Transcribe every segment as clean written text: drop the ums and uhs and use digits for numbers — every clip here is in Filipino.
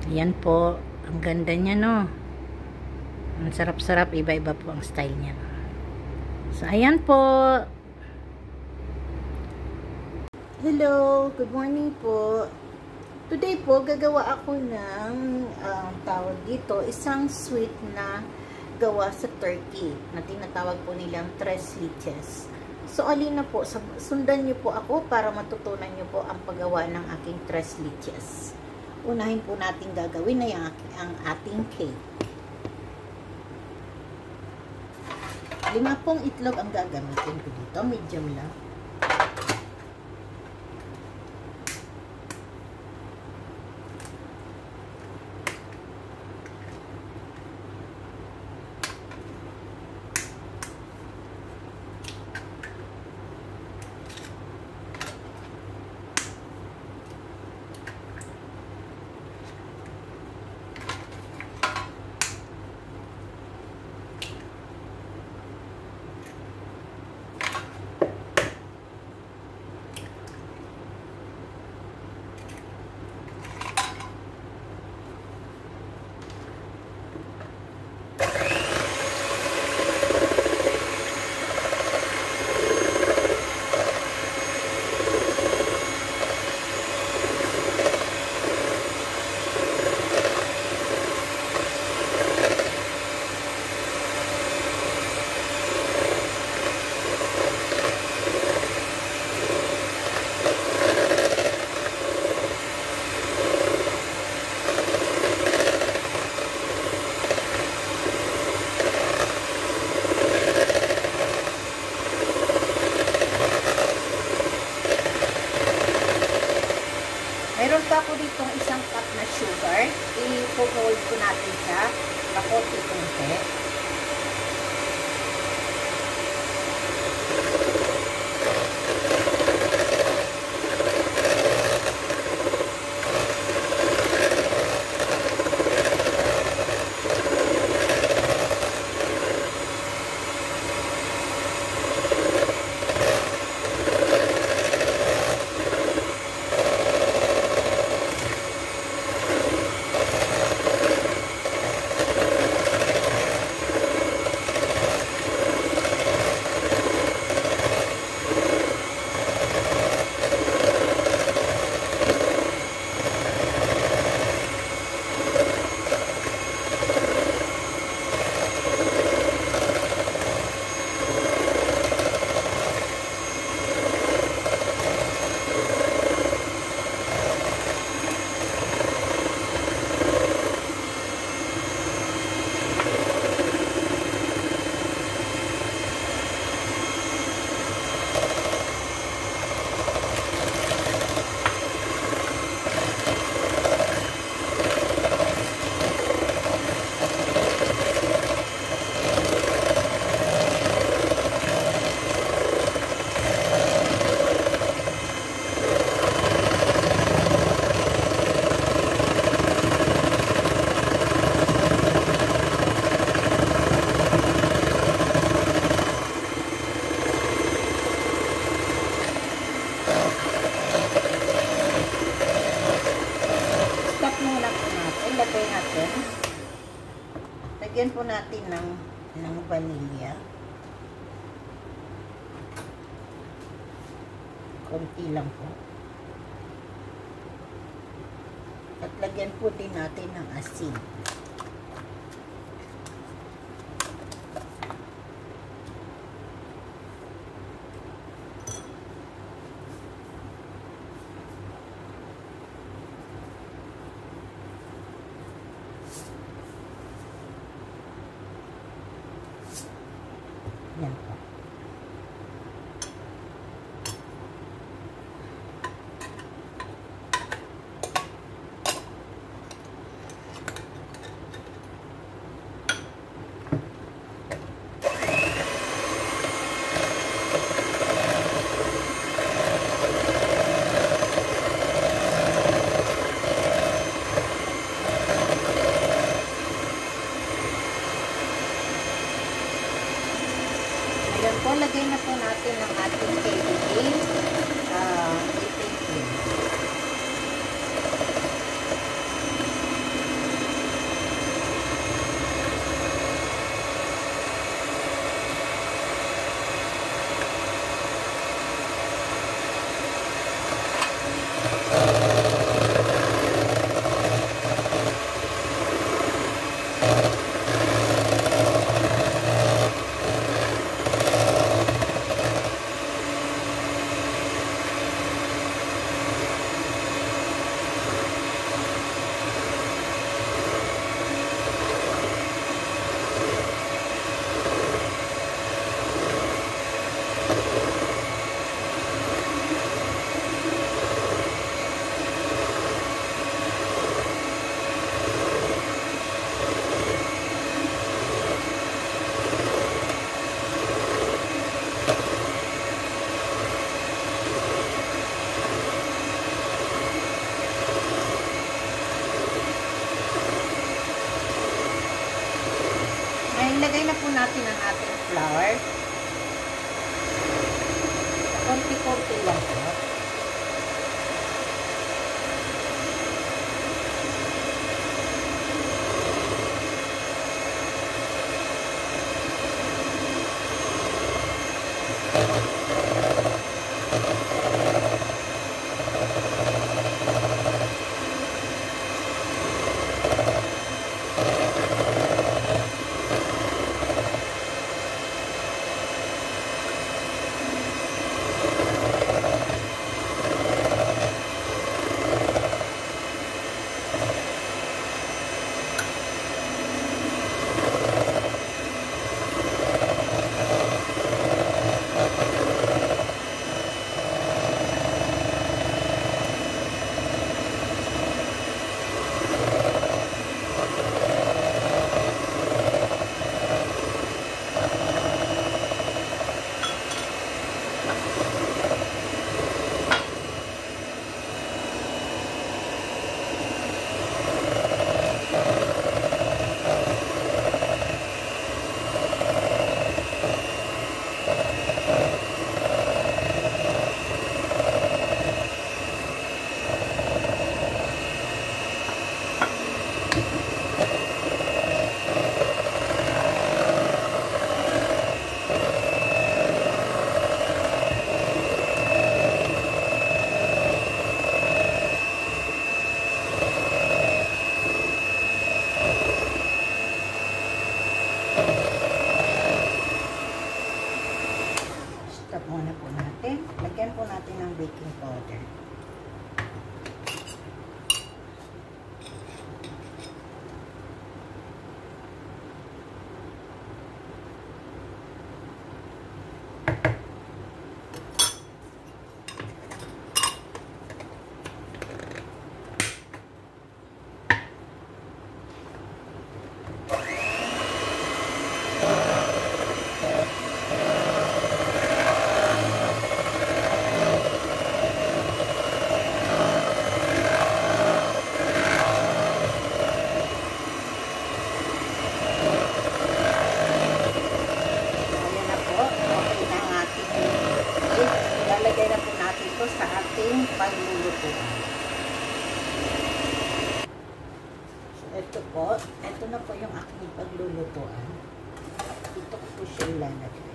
Ayan po. Ang ganda niya, no? Ang sarap-sarap. Iba-iba po ang style niya. So, ayan po. Hello. Good morning po. Today po, gagawa ako ng tawag dito, isang sweet na gawa sa turkey na tinatawag po nilang tres leches. So, alin na po, sundan niyo po ako para matutunan niyo po ang paggawa ng aking tres leches. Unahin po natin gagawin na ang ating cake. 5 pong itlog ang gagamitin ko dito, medium lang. Meron pa po dito isang cup na sugar. I-hold ko natin siya. Kakunti-kunti. Ilagay natin. Lagyan po natin ng vanilla. Konti lang po. At lagyan po din natin ng asin. Yan po. Ayan po, lagay na po natin ang ating whipping cream. na po natin ang ating flour. Konti-konti lang po. Stop muna po natin. Lagyan po natin ng baking powder. Paglulutuan. So, ito na po yung aking paglulutuan. Dito ko po siya ilalagay.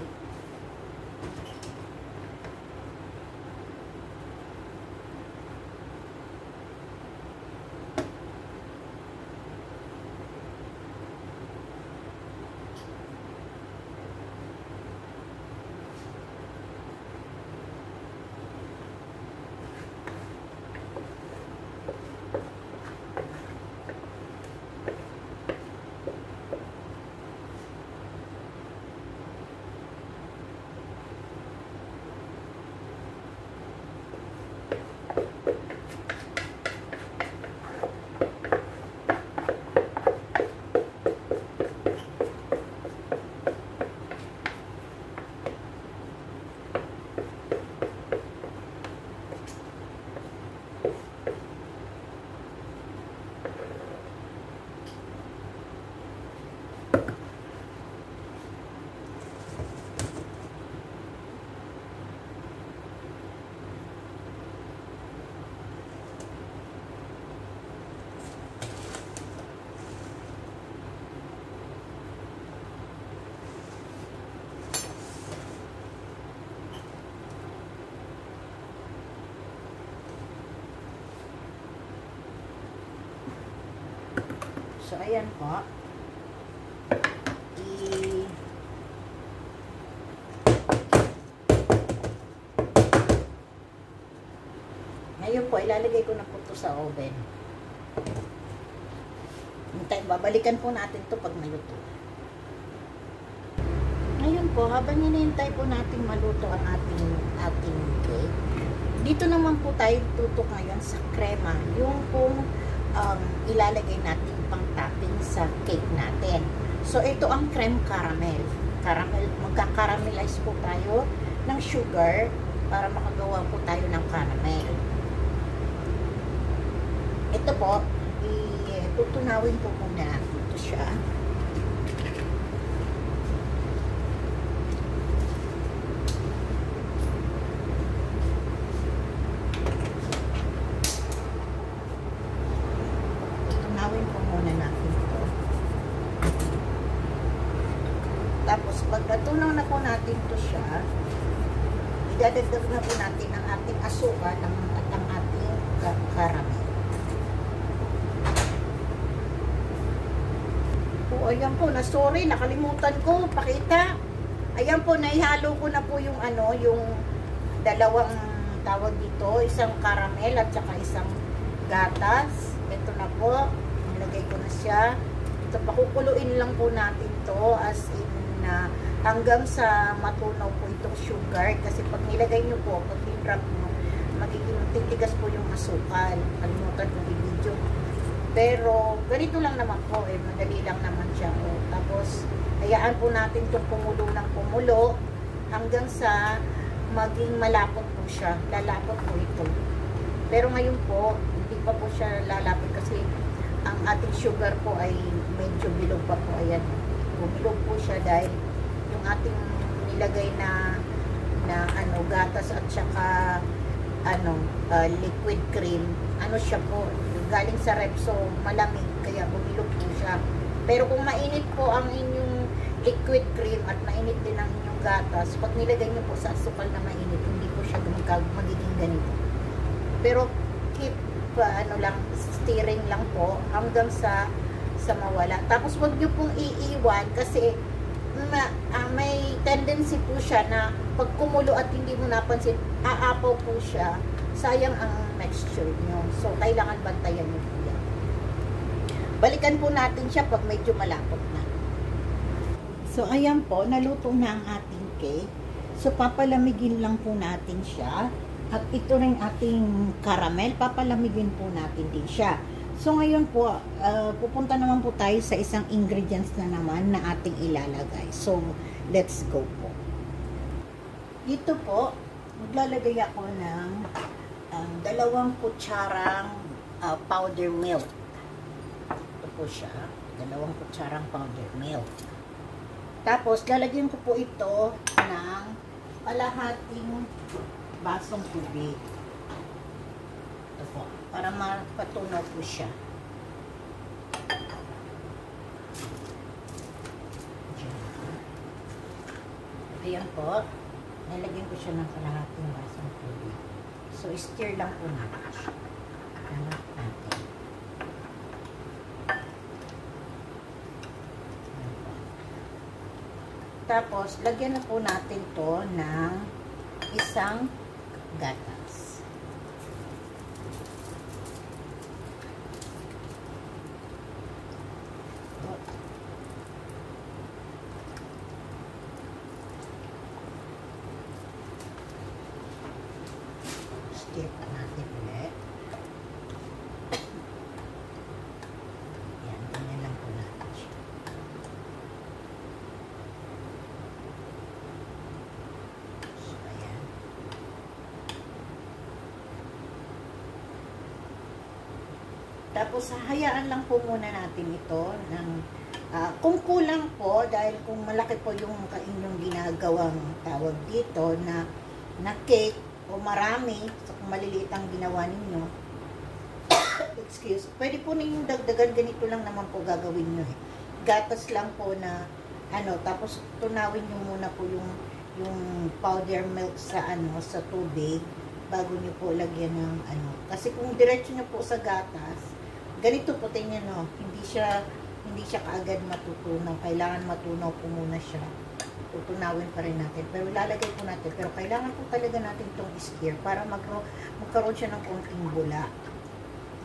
So, ayan po. Ngayon po, ilalagay ko na po ito sa oven. Babalikan po natin ito pag maluto. Ngayon po, habang hinihintay po natin maluto ang ating cake, dito naman po tayo tutok ngayon sa crema. Yung pong ilalagay natin pang topping sa cake natin. So, ito ang creme caramel. Magka-caramelize po tayo ng sugar para makagawa po tayo ng caramel. Ito po, tutunawin po muna. Ito siya. pag natunaw na po natin to siya, idadagdag na po natin ang ating asukal at ang ating caramel. O, ayan po, sorry, nakalimutan ko, pakita. Ayan po, naihalo ko na po yung ano, yung dalawang tawag dito, isang caramel at saka isang gatas. Ito na po, nilagay ko na siya. Ito, pakukuluin lang po natin to as in na hanggang sa matunaw po itong sugar. Kasi pag nilagay nyo po, pag hinrap nyo, magiging titigas po yung asukal. Kalimutan ko yung video. Pero, ganito lang naman po, madali lang naman siya. Tapos, hayaan po natin itong kumulo ng kumulo hanggang sa maging malapot po siya. Lalapot po ito. Pero ngayon po, hindi pa po siya lalapot kasi ang ating sugar po ay medyo bilog pa po. Ayan. Bumilog po siya dahil yung ating nilagay na ano, gatas at saka ano, liquid cream, ano siya po, galing sa ref, so malamig, kaya bumilog po siya. Pero kung mainit po ang inyong liquid cream at mainit din ang inyong gatas, pag nilagay nyo po sa asukal na mainit, hindi po siya magiging ganito. Pero keep ano lang, stirring lang po hanggang sa mawala. Tapos wag nyo pong iiwan kasi may tendency po siya na pag kumulo at hindi mo napansin, aapaw po siya. Sayang ang mixture nyo. So, kailangan bantayan nyo po yan. Balikan po natin siya pag medyo malapot na. So, ayan po, naluto na ang ating cake. So, papalamigin lang po natin siya. At ito rin ating caramel, papalamigin po natin din siya. So, ngayon po, pupunta naman po tayo sa isang ingredients na naman na ating ilalagay. So, let's go po. Dito po, maglalagay ako ng 2 kutsarang powder milk. Ito po siya, 2 kutsarang powder milk. Tapos, lalagyan ko po ito ng kalahating basong tubig. Ito po, para mapatunaw po siya. Ayan po, nalagyan ko siya ng kalahating basong tubig. So, stir lang po natin siya. Hanap natin. Tapos, lagyan na po natin to ng isang gatas. Stir pa natin ulit. Yan, ganyan lang po natin siya. So, ayan. Tapos, hayaan lang po muna natin ito ng kung kulang po, dahil kung malaki po yung inyong ginagawang tawag dito na cake o marami, so kung maliliit ang ginawa ninyo, excuse, pwede po ninyong dagdagan, ganito lang naman po gagawin nyo eh. Gatas lang po na ano, tapos tunawin nyo muna po yung powder milk sa sa tubig bago nyo po lagyan ng kasi kung diretso nyo po sa gatas, ganito po tingnan no, hindi siya kaagad matutunaw. Kailangan matunaw po muna siya. Tutunawin pa rin natin. Pero lalagay po natin. Pero kailangan po talaga natin itong stir para magkaroon siya ng konting bula.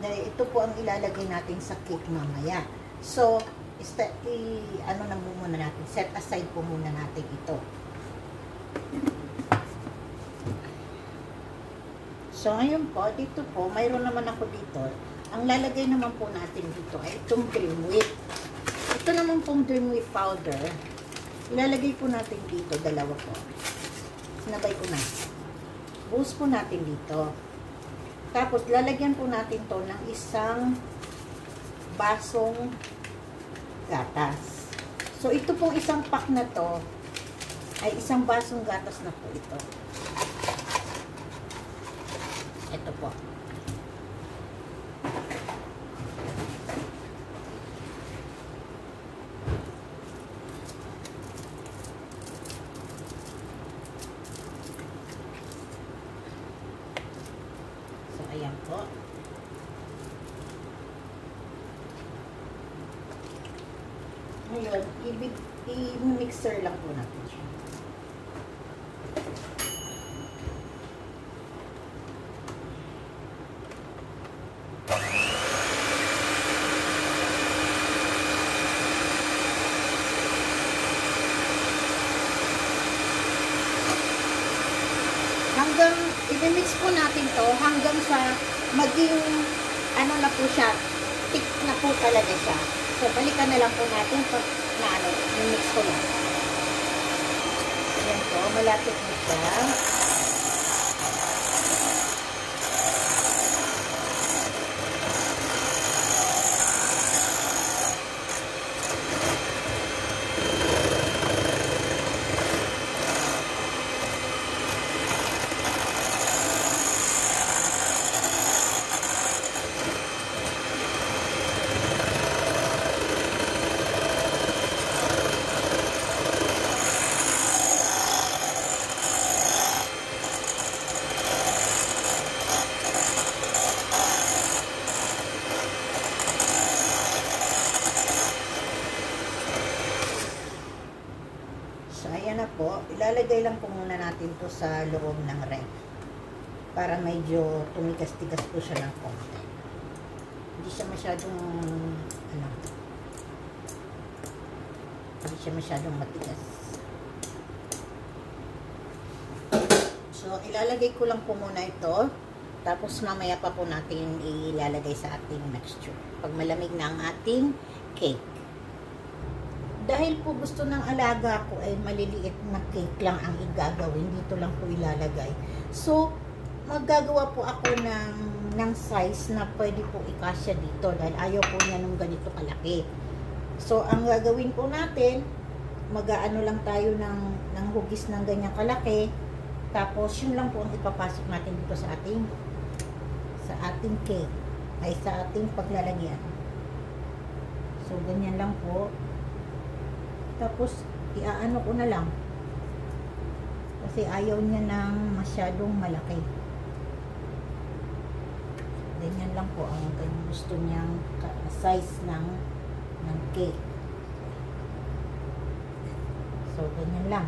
Dahil ito po ang ilalagay natin sa cake mamaya. So, na muna natin. Set aside po muna natin ito. So, ngayon po, dito po, mayroon naman ako dito. Ang lalagay naman po natin dito ay itong cream whip. Ito naman pong cream whip powder. Ilalagay po natin dito, 2 po. Sinabay ko na. Buhos po natin dito. Tapos, lalagyan po natin to ng isang basong gatas. So, ito pong isang pack na to ay isang basong gatas na po ito. Ito po. Ngayon, i-mixer lang po natin siya. Hanggang, i-mix po natin to hanggang sa maging, ano na po siya, thick na po talaga siya. So, balikan na lang po natin pag na ano, i-mix ko lang. Ayan po, malapit na siya. So, ayan na po. Ilalagay lang po muna natin to sa loob ng ref. Para medyo tumigas-tigas po siya ng konti. Hindi siya masyadong, ano, hindi siya masyadong matigas. So, ilalagay ko lang po muna ito. Tapos, mamaya pa po natin ilalagay sa ating mixture. Pag malamig na ang ating cake. Dahil po gusto ng alaga ko ay maliliit na cake lang ang igagawin, dito lang po ilalagay. So, maggagawa po ako ng size na pwede po ikasya dito dahil ayaw po niya ng ganito kalaki. So, ang gagawin po natin, mag-aano lang tayo ng hugis ng ganyang kalaki. Tapos, yun lang po ang ipapasok natin dito sa ating cake, ay sa ating paglalagyan. So, ganyan lang po. Tapos, iaano ko na lang. Kasi ayaw niya ng masyadong malaki. Ganyan lang po ang gusto niyang size ng cake. So, ganyan lang.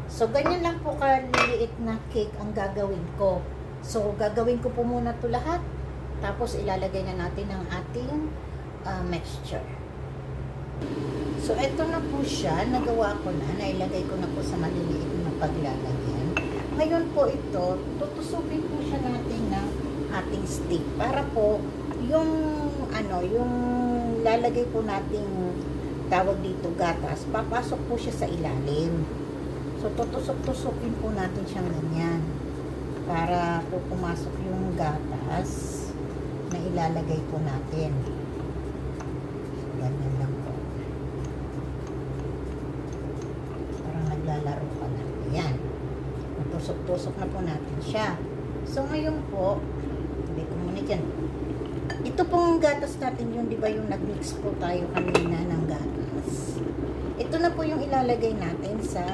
So, ganyan lang po kaliliit na cake ang gagawin ko. So, gagawin ko po muna ito lahat. Tapos, ilalagay na natin ang ating mixture. So, ito na po siya. Nagawa ko na. Nailagay ko na po sa maliliit na paglalagyan. Ngayon po ito, tutusukin po siya natin ng ating stick. Para po, yung lalagay po nating tawag dito gatas, papasok po siya sa ilalim. So, tutusok-tusukin po natin siyang ganyan. Para po pumasok yung gatas na ilalagay po natin. So, ganyan lang po. Lalaro ka na. Ayan. Tusok-tusok na po natin siya. So, ngayon po, hindi ko muna dyan. Ito pong gatas natin yun, di ba yung nag-mix po tayo kanina ng gatas. Ito na po yung ilalagay natin sa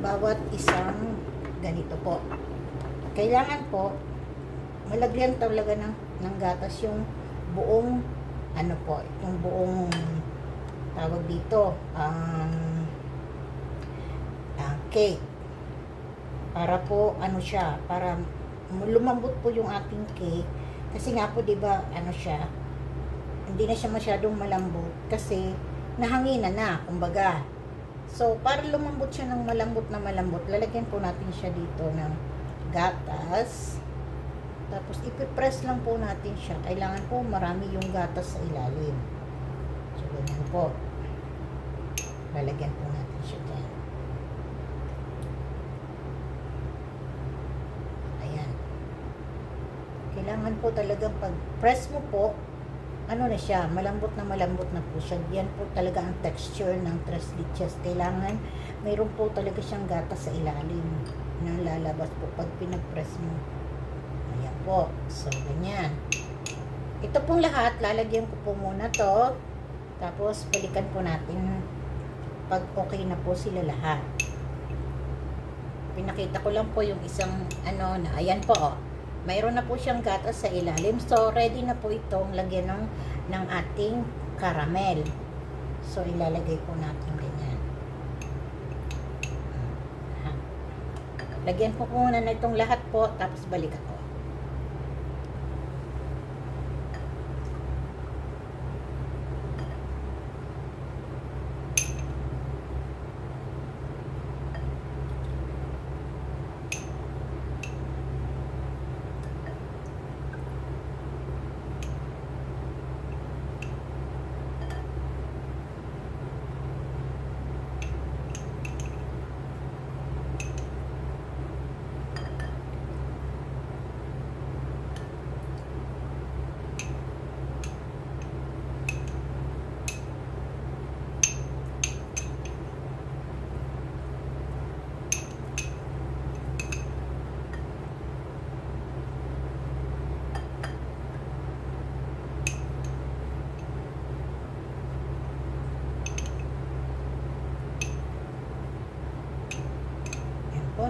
bawat isang ganito po. Kailangan po, malagyan talaga ng gatas yung buong, ano po, yung buong, tawag dito, cake. Para po, ano siya, para lumambot po yung ating cake. Kasi nga po, diba, ano siya, hindi na siya masyadong malambot. Kasi, nahanginan na, kumbaga. So, para lumambot siya ng malambot na malambot, lalagyan po natin siya dito ng gatas. Tapos, ipipress lang po natin siya. Kailangan po marami yung gatas sa ilalim. So, ganyan po. Lalagyan po natin siya dyan. Kailangan po talagang pag-press mo po, ano na siya, malambot na po siya. Yan po talaga ang texture ng tres leches. Kailangan, mayroon po talaga siyang gatas sa ilalim na lalabas po pag pinag-press mo. Ayan po. So, ganyan. Ito pong lahat, lalagyan ko po muna to. Tapos, balikan po natin pag okay na po sila lahat. Pinakita ko lang po yung isang, ano, na, ayan po, oh. Mayroon na po siyang gatas sa ilalim. So, ready na po itong lagyan ng ating caramel. So, ilalagay po natin ganyan. Lagyan po muna na itong lahat po, tapos balik ako.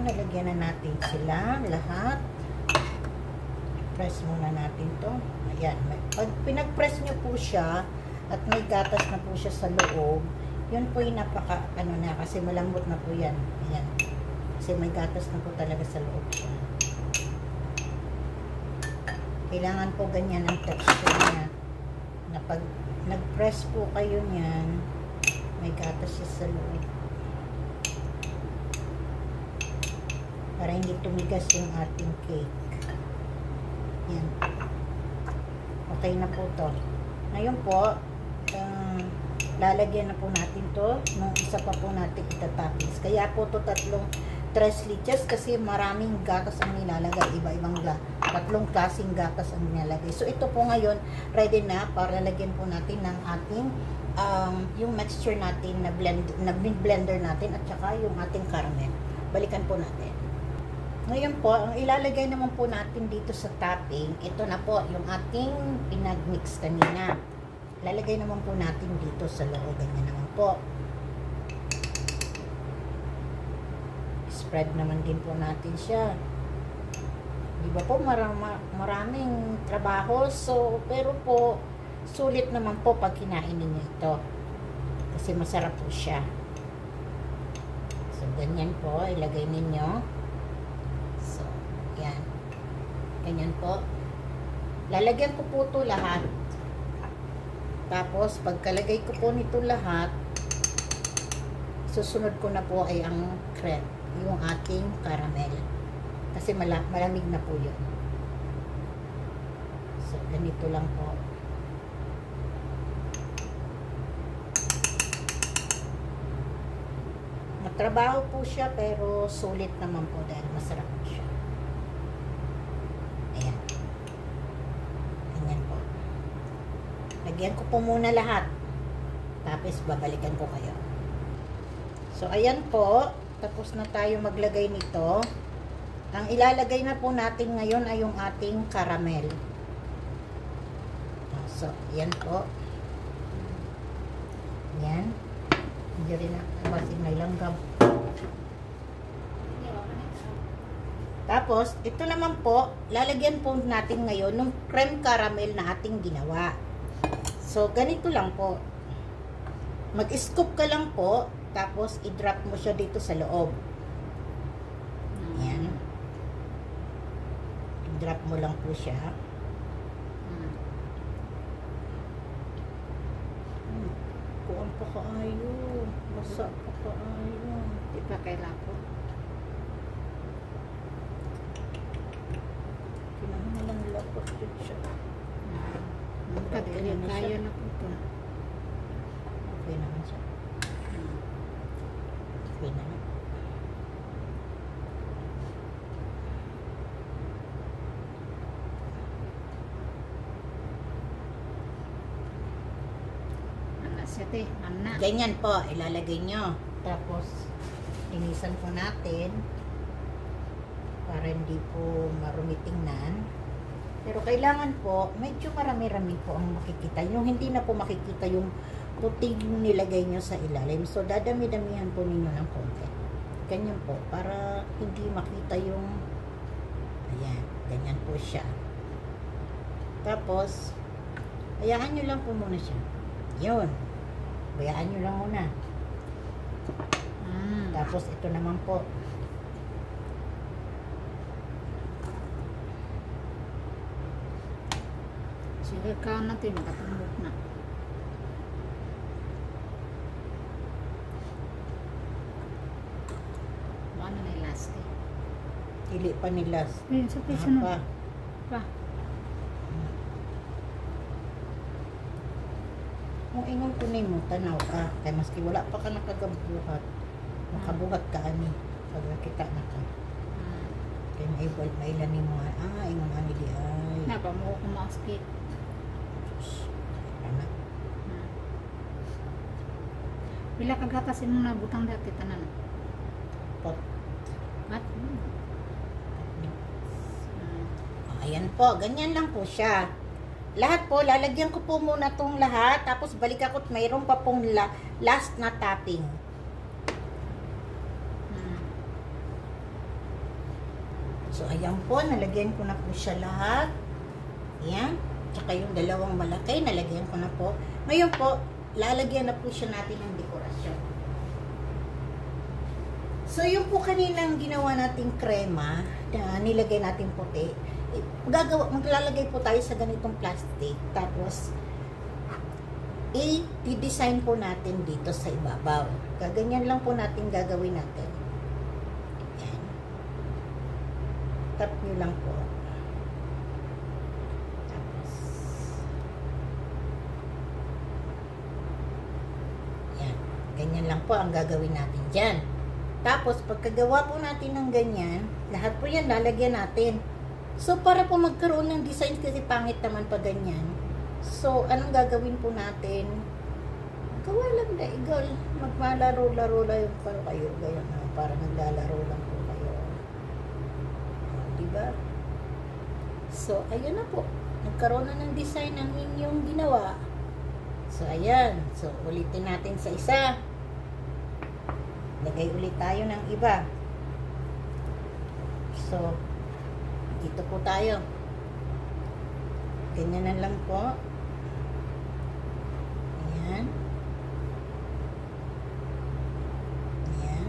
Nalagyan na natin sila lahat. Press muna natin to. Ayan. Pag pinag-press nyo po siya at may gatas na po siya sa loob, yun po yung napaka na kasi malambot na po yan. Ayan. Kasi may gatas na po talaga sa loob siya. Kailangan po ganyan ang texture niya. Na pag nag-press po kayo niyan, may gatas siya sa loob. Para hindi tumigas yung ating cake. Yan. Okay na po to. Ngayon po, lalagyan na po natin to nung isa pa po natin itatoppings. Kaya po to tres leches kasi maraming gatas ang nilalagay. Iba-ibang tatlong klaseng gatas ang nilalagay. So ito po ngayon, ready na para lalagyan po natin ng ating yung mixture natin na blender natin at saka yung ating caramel. Balikan po natin. Ngayon po, ang ilalagay naman po natin dito sa topping, ito na po, yung ating pinag-mix kanina. Lalagay naman po natin dito sa loob, ganyan naman po. Spread naman din po natin siya. Di ba po, maraming trabaho, so, pero po, sulit naman po pag kinain ninyo ito. Kasi masarap po siya. So, ganyan po, ilagay ninyo. Yan. Ganyan po. Lalagyan ko po ito lahat. Tapos, pagkalagay ko po nito lahat, susunod ko na po ay ang crepe. Yung ating caramel. Kasi malamig na po yun. So, ganito lang po. Matrabaho po siya, pero sulit naman po dahil masarap po siya. Lagyan ko po muna lahat. Tapos babalikan ko kayo. So ayan po, tapos na tayo maglagay nito. Ang ilalagay na po natin ngayon ay yung ating caramel. So ayan po. Ayan. Hindi rin nakabasin na langgam. Tapos, ito naman po, lalagyan po natin ngayon ng creme caramel na ating ginawa. So, ganito lang po. Mag-scoop ka lang po, tapos i-drop mo siya dito sa loob. Ayan. I-drop mo lang po siya. Kuan pa kaayo. Masa pa kaayo. Di pa kailangan po. Kinamalan lapot dito siya. Kaya na po ito. Okay naman siya. Okay naman. Ganyan po, ilalagay nyo. Tapos, inisan po natin para hindi po marumi tingnan. Pero kailangan po, medyo marami-rami po ang makikita. Yung hindi na po makikita yung puting nilagay nyo sa ilalim. So, dadami-damihan po ninyo ng konti. Ganyan po, para hindi makita yung, ayan, ganyan po siya. Tapos, hayaan nyo lang po muna siya. Yun. Bayaan nyo lang muna. Tapos ito naman po. Sige, kaon natin. Makatulog na. Ano na yung last eh? Hili pa nilas. Ayun, sa piso na. Pa. Kung ingon ko mo, tanaw ka. Kaya maski wala pa ka nakagabuhat. Makabuhat ka ani. Pag nakita na ka. Kaya mailan ni mo. Ingon ani di ay. Napa mo ko maskit. Anak. Pila kagatasin mo na butang dati tanan. Pot. What? Ayan po, ganyan lang po siya. Lahat po, lalagyan ko po muna tong lahat. Tapos balik ako at mayroon pa pong last na topping. So, ayan po, nalagyan ko na po siya lahat. Ayan. Tsaka yung dalawang malaki, nalagyan ko na po. Ngayon po, lalagyan na po siya natin ng dekorasyon. So, yung po kaninang ginawa nating krema, na nilagay natin puti, maglalagay po tayo sa ganitong plastic. Tapos, i-design po natin dito sa ibabaw. Gaganyan lang po natin gagawin natin. Ayan. Tap nyo lang po. Tapos, ayan. Ganyan lang po ang gagawin natin dyan. Tapos, pagkagawa po natin ng ganyan, lahat po yan lalagyan natin. So, para po magkaroon ng design kasi pangit naman pa ganyan. So, anong gagawin po natin? Gawa lang na igal. Magmalaro-laro lang yung para kayo. Ganyan na, para naglalaro lang po kayo. Diba? So, ayan na po. Nagkaroon na ng design ang inyong ginawa. So, ayan. So, ulitin natin sa isa. Lagay ulit tayo ng iba. So, dito po tayo. Ganyan lang po. Ayan. Ayan.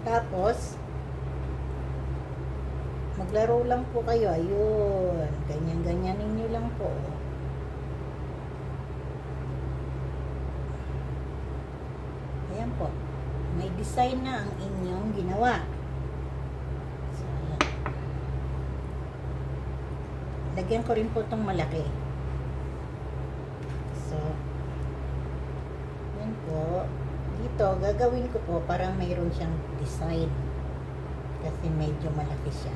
Tapos, maglaro lang po kayo. Ayun. Ganyan-ganyan ninyo lang po. Ayan po. May design na ang inyong ginawa. Lagyan ko rin po itong malaki. So, yan po. Dito, gagawin ko po parang mayroon siyang design. Kasi medyo malaki siya.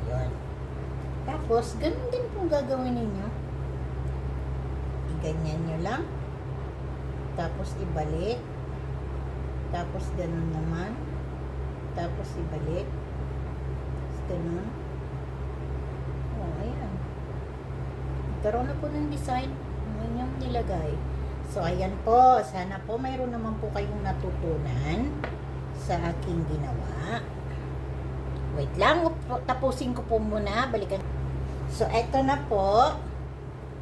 Yun. Tapos, ganun din po gagawin ninyo. Iganyan nyo lang. Tapos ibalik. Tapos ganun naman. Tapos ibalik. Tapos ganun. Oh, ayan. Nagkaroon na po ng design. Ang inyong nilagay. So, ayan po. Sana po mayroon naman po kayong natutunan sa aking ginawa. Wait lang. Tapusin ko po muna. Balikan. So, eto na po.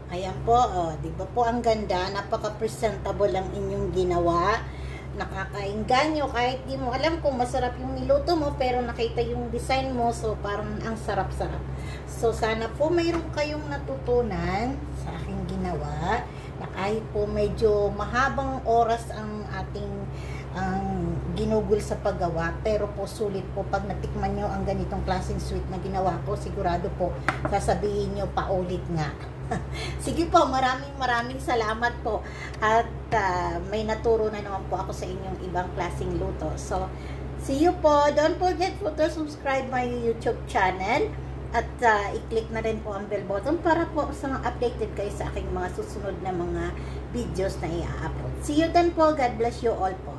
Ayan po, oh, di ba po ang ganda, napaka-presentable ang inyong ginawa. Nakakainganyo kahit di mo alam kung masarap yung niluto mo, pero nakita yung design mo, so parang ang sarap-sarap. So sana po mayroon kayong natutunan sa aking ginawa, na kahit po medyo mahabang oras ang ating ginugol sa paggawa, pero po sulit po pag natikman nyo ang ganitong klaseng sweet na ginawa ko, sigurado po sasabihin nyo paulit nga. Sige po, maraming salamat po. At may naturo na naman po ako sa inyong ibang klaseng luto. So, see you po. Don't forget po to subscribe my YouTube channel. At i-click na rin po ang bell button para po sa mga updated kayo sa aking mga susunod na mga videos na i-upload. See you then po. God bless you all po.